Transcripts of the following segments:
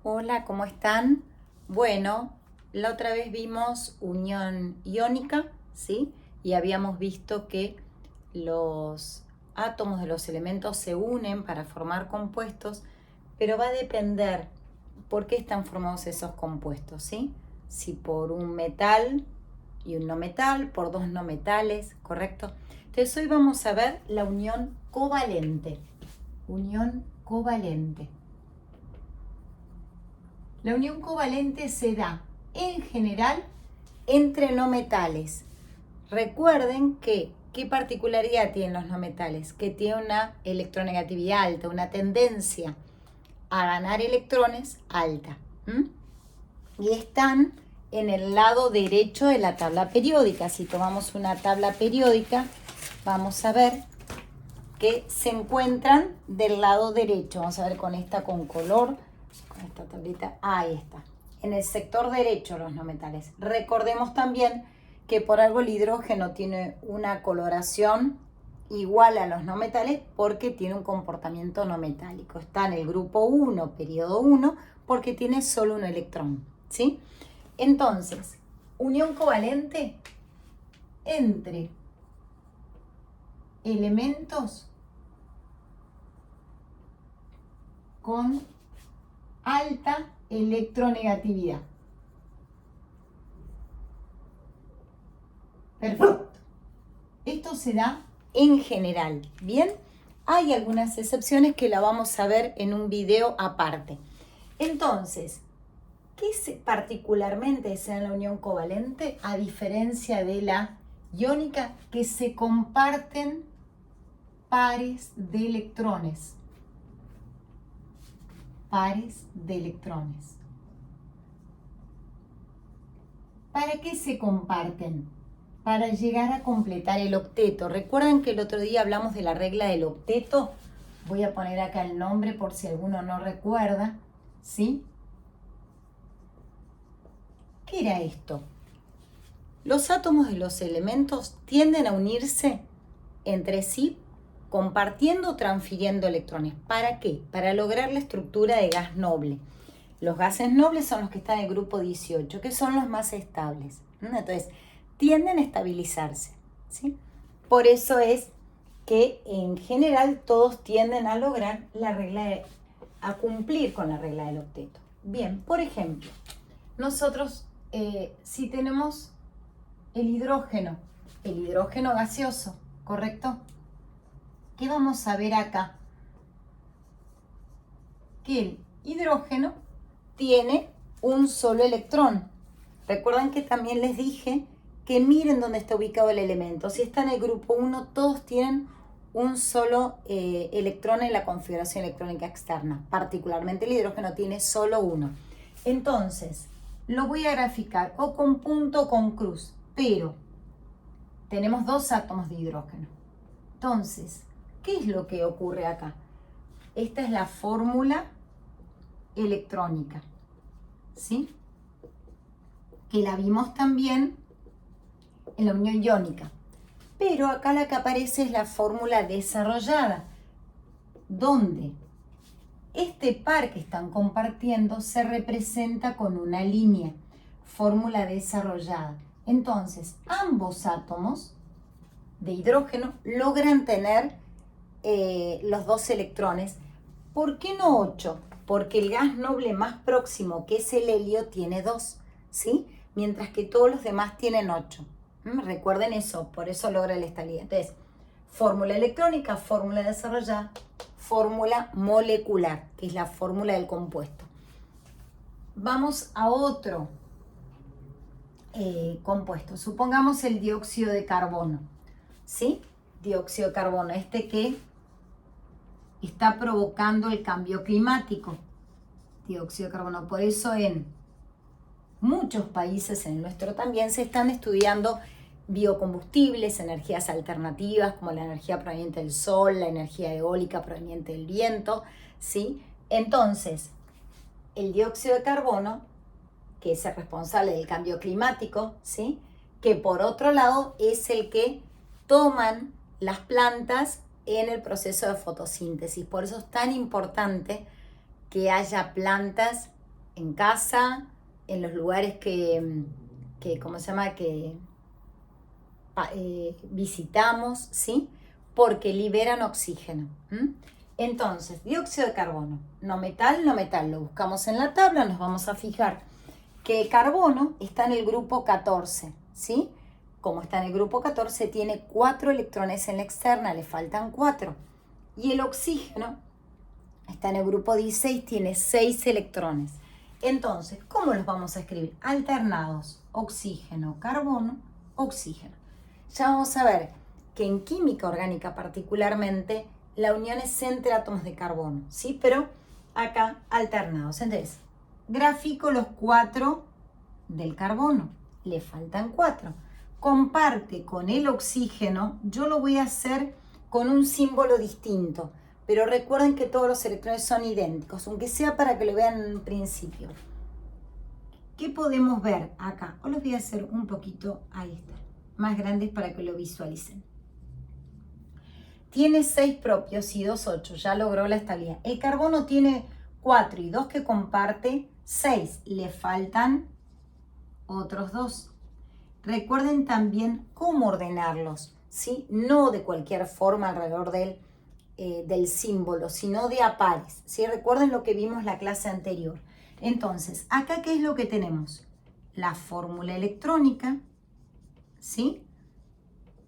Hola, ¿cómo están? Bueno, la otra vez vimos unión iónica, ¿sí? Y habíamos visto que los átomos de los elementos se unen para formar compuestos, pero va a depender por qué están formados esos compuestos, ¿sí? Si por un metal y un no metal, por dos no metales, ¿correcto? Entonces hoy vamos a ver la unión covalente. Unión covalente. La unión covalente se da en general entre no metales. Recuerden que, ¿qué particularidad tienen los no metales? Que tienen una electronegatividad alta, una tendencia a ganar electrones alta. Y están en el lado derecho de la tabla periódica. Si tomamos una tabla periódica, vamos a ver que se encuentran del lado derecho. Vamos a ver con esta con color, con esta tablita, ahí está. En el sector derecho los no metales. Recordemos también que por algo el hidrógeno tiene una coloración igual a los no metales porque tiene un comportamiento no metálico. Está en el grupo 1, periodo 1, porque tiene solo un electrón, ¿sí? Entonces, unión covalente entre elementos con alta electronegatividad. Perfecto. Esto se da en general, ¿bien? Hay algunas excepciones que la vamos a ver en un video aparte. Entonces, ¿qué particularmente es en la unión covalente a diferencia de la iónica? Que se comparten pares de electrones. Pares de electrones. ¿Para qué se comparten? Para llegar a completar el octeto. ¿Recuerdan que el otro día hablamos de la regla del octeto? Voy a poner acá el nombre por si alguno no recuerda, ¿sí? ¿Qué era esto? Los átomos de los elementos tienden a unirse entre sí compartiendo o transfiriendo electrones. ¿Para qué? Para lograr la estructura de gas noble. Los gases nobles son los que están en el grupo 18, que son los más estables. Entonces, tienden a estabilizarse, ¿sí? Por eso es que en general todos tienden a lograr a cumplir con la regla del octeto. Bien, por ejemplo, nosotros si tenemos el hidrógeno gaseoso, ¿correcto? ¿Qué vamos a ver acá? Que el hidrógeno tiene un solo electrón. Recuerdan que también les dije que miren dónde está ubicado el elemento. Si está en el grupo 1, todos tienen un solo electrón en la configuración electrónica externa. Particularmente el hidrógeno tiene solo uno. Entonces, lo voy a graficar o con punto o con cruz, pero tenemos dos átomos de hidrógeno. Entonces, ¿qué es lo que ocurre acá? Esta es la fórmula electrónica, ¿sí? Que la vimos también en la unión iónica. Pero acá la que aparece es la fórmula desarrollada, donde este par que están compartiendo se representa con una línea, fórmula desarrollada. Entonces, ambos átomos de hidrógeno logran tener los dos electrones. ¿Por qué no 8? Porque el gas noble más próximo, que es el helio, tiene 2, ¿sí? Mientras que todos los demás tienen 8. Recuerden eso, por eso logra la estabilidad. Entonces, fórmula electrónica, fórmula desarrollada, fórmula molecular, que es la fórmula del compuesto. Vamos a otro compuesto. Supongamos el dióxido de carbono, ¿sí? Dióxido de carbono, que está provocando el cambio climático. Dióxido de carbono. Por eso en muchos países, en el nuestro también, se están estudiando biocombustibles, energías alternativas como la energía proveniente del sol, la energía eólica proveniente del viento, ¿sí? Entonces, el dióxido de carbono, que es el responsable del cambio climático, ¿sí? Que por otro lado es el que toman las plantas en el proceso de fotosíntesis. Por eso es tan importante que haya plantas en casa, en los lugares que ¿cómo se llama? Visitamos, ¿sí? Porque liberan oxígeno. Entonces, dióxido de carbono, no metal, lo buscamos en la tabla, nos vamos a fijar que el carbono está en el grupo 14, ¿sí? Como está en el grupo 14, tiene 4 electrones en la externa, le faltan 4. Y el oxígeno está en el grupo 16, tiene 6 electrones. Entonces, ¿cómo los vamos a escribir? Alternados, oxígeno, carbono, oxígeno. Ya vamos a ver que en química orgánica particularmente, la unión es entre átomos de carbono, ¿sí? Pero acá alternados. Entonces, grafico los 4 del carbono, le faltan 4. Comparte con el oxígeno, yo lo voy a hacer con un símbolo distinto, pero recuerden que todos los electrones son idénticos, aunque sea para que lo vean en un principio. ¿Qué podemos ver acá? Os los voy a hacer un poquito, ahí está, más grandes para que lo visualicen. Tiene 6 propios y 2 8, ya logró la estabilidad. El carbono tiene 4 y 2 que comparte, 6, le faltan otros 2. Recuerden también cómo ordenarlos, ¿sí? No de cualquier forma alrededor del símbolo, sino de a pares, ¿sí? Recuerden lo que vimos la clase anterior. Entonces, acá, ¿qué es lo que tenemos? La fórmula electrónica, ¿sí?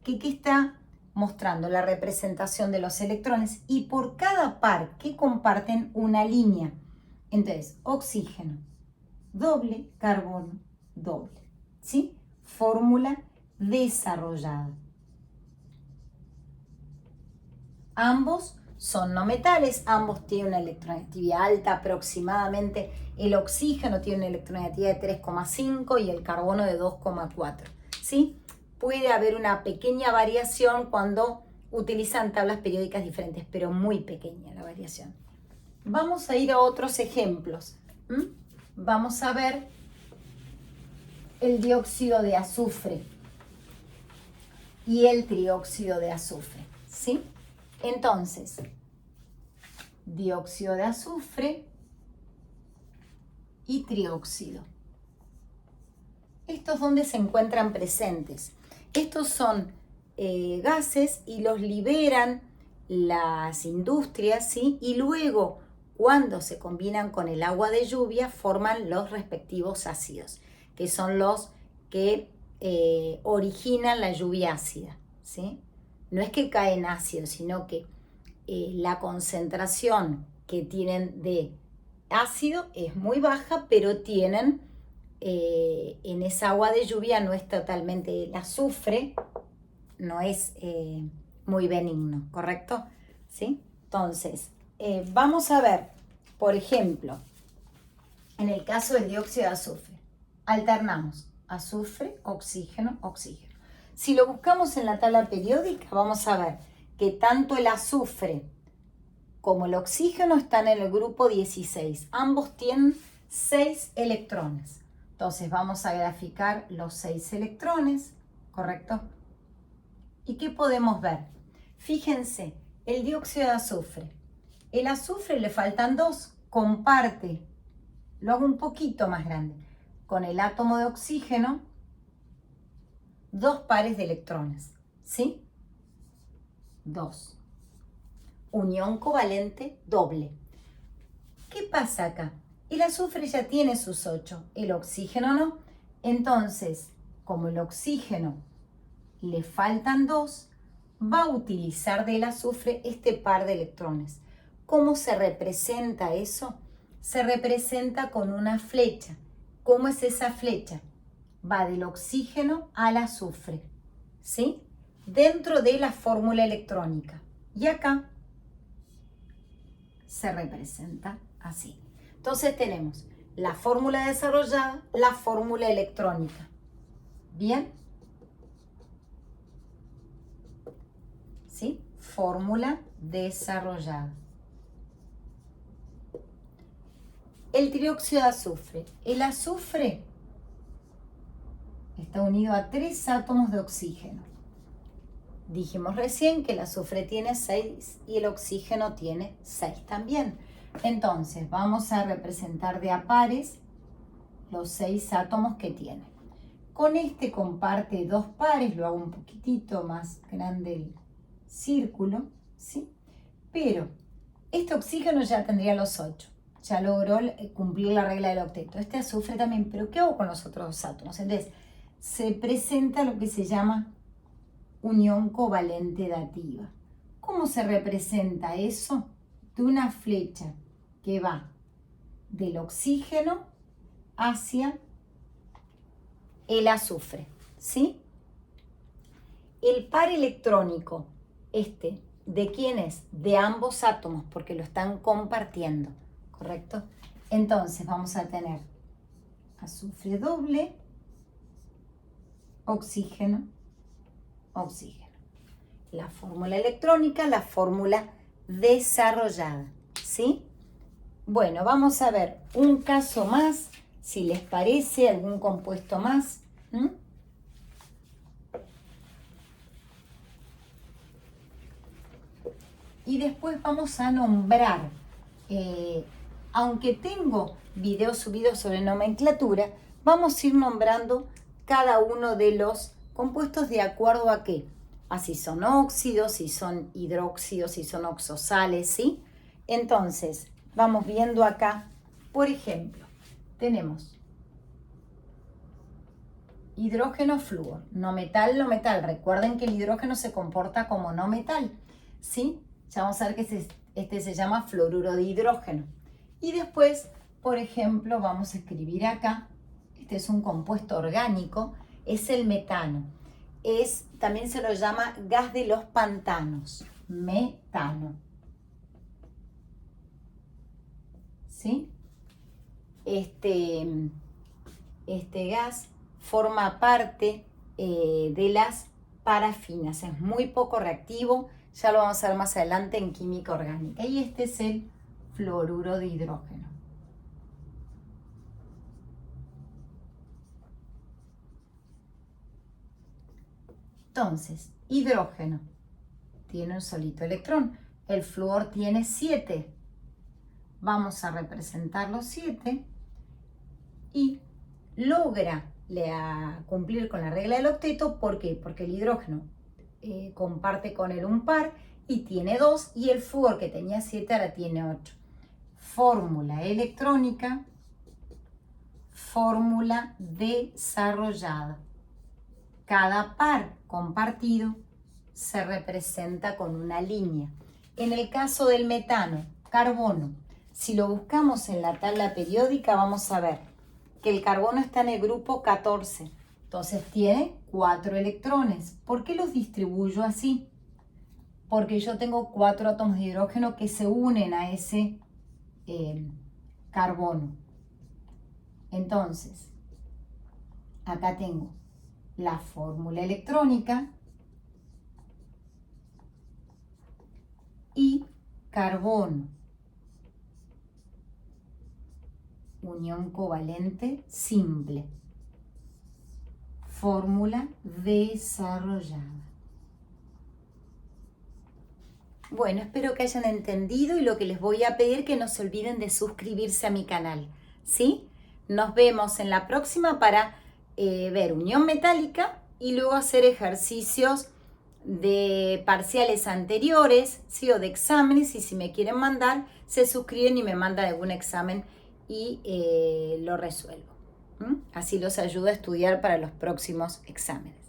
Que está mostrando la representación de los electrones y por cada par que comparten una línea. Entonces, oxígeno, doble, carbono, doble, ¿sí? Fórmula desarrollada. Ambos son no metales, ambos tienen una electronegatividad alta, aproximadamente el oxígeno tiene una electronegatividad de 3,5 y el carbono de 2,4, ¿sí? Puede haber una pequeña variación cuando utilizan tablas periódicas diferentes, pero muy pequeña la variación. Vamos a ir a otros ejemplos. Vamos a ver el dióxido de azufre y el trióxido de azufre, ¿sí? Entonces, dióxido de azufre y trióxido. ¿Estos dónde se encuentran presentes? Estos son gases y los liberan las industrias, ¿sí? Y luego, cuando se combinan con el agua de lluvia, forman los respectivos ácidos, que son los que originan la lluvia ácida, ¿sí? No es que caen ácidos, sino que la concentración que tienen de ácido es muy baja, pero tienen en esa agua de lluvia no es totalmente el azufre, no es muy benigno, ¿correcto? ¿Sí? Entonces, vamos a ver, por ejemplo, en el caso del dióxido de azufre, alternamos azufre, oxígeno, oxígeno. Si lo buscamos en la tabla periódica, vamos a ver que tanto el azufre como el oxígeno están en el grupo 16. Ambos tienen 6 electrones. Entonces vamos a graficar los 6 electrones, ¿correcto? ¿Y qué podemos ver? Fíjense, el dióxido de azufre. El azufre le faltan 2, comparte, lo hago un poquito más grande, con el átomo de oxígeno, 2 pares de electrones, ¿sí? 2. Unión covalente doble. ¿Qué pasa acá? El azufre ya tiene sus 8, el oxígeno no. Entonces, como el oxígeno le faltan 2, va a utilizar del azufre este par de electrones. ¿Cómo se representa eso? Se representa con una flecha. ¿Cómo es esa flecha? Va del oxígeno al azufre, ¿sí? Dentro de la fórmula electrónica. Y acá se representa así. Entonces tenemos la fórmula desarrollada, la fórmula electrónica. ¿Bien? ¿Sí? Fórmula desarrollada. El trióxido de azufre. El azufre está unido a 3 átomos de oxígeno. Dijimos recién que el azufre tiene 6 y el oxígeno tiene 6 también. Entonces, vamos a representar de a pares los 6 átomos que tiene. Con este comparte 2 pares, lo hago un poquitito más grande el círculo, ¿sí? Pero este oxígeno ya tendría los 8, ya logró cumplir la regla del octeto. Este azufre también, pero ¿qué hago con los otros 2 átomos? Entonces, se presenta lo que se llama unión covalente dativa. ¿Cómo se representa eso? De una flecha que va del oxígeno hacia el azufre, ¿sí? El par electrónico, ¿de quién es? De ambos átomos, porque lo están compartiendo, ¿correcto? Entonces vamos a tener azufre doble, oxígeno, oxígeno. La fórmula electrónica, la fórmula desarrollada, ¿sí? Bueno, vamos a ver un caso más, si les parece, algún compuesto más. Y después vamos a nombrar, aunque tengo videos subidos sobre nomenclatura, vamos a ir nombrando cada uno de los compuestos de acuerdo a qué. Así son óxidos, si son hidróxidos, si son oxosales, ¿sí? Entonces, vamos viendo acá, por ejemplo, tenemos hidrógeno flúor, no metal, no metal. Recuerden que el hidrógeno se comporta como no metal, ¿sí? Ya vamos a ver que este se llama fluoruro de hidrógeno. Y después, por ejemplo, vamos a escribir acá, este es un compuesto orgánico, es el metano. También se lo llama gas de los pantanos, metano. ¿Sí? Este gas forma parte de las parafinas, es muy poco reactivo, ya lo vamos a ver más adelante en química orgánica. Y este es el fluoruro de hidrógeno. Entonces, hidrógeno tiene un solito electrón, el flúor tiene 7. Vamos a representar los 7 y logra cumplir con la regla del octeto. ¿Por qué? Porque el hidrógeno comparte con él un par y tiene 2, y el flúor que tenía 7 ahora tiene 8. Fórmula electrónica, fórmula desarrollada. Cada par compartido se representa con una línea. En el caso del metano, carbono, si lo buscamos en la tabla periódica vamos a ver que el carbono está en el grupo 14, entonces tiene 4 electrones. ¿Por qué los distribuyo así? Porque yo tengo 4 átomos de hidrógeno que se unen a ese carbono. Entonces, acá tengo la fórmula electrónica y carbono, unión covalente simple, fórmula desarrollada. Bueno, espero que hayan entendido, y lo que les voy a pedir que no se olviden de suscribirse a mi canal, ¿sí? Nos vemos en la próxima para ver unión metálica y luego hacer ejercicios de parciales anteriores, ¿sí? O de exámenes, y si me quieren mandar, se suscriben y me mandan algún examen y lo resuelvo. Así los ayudo a estudiar para los próximos exámenes.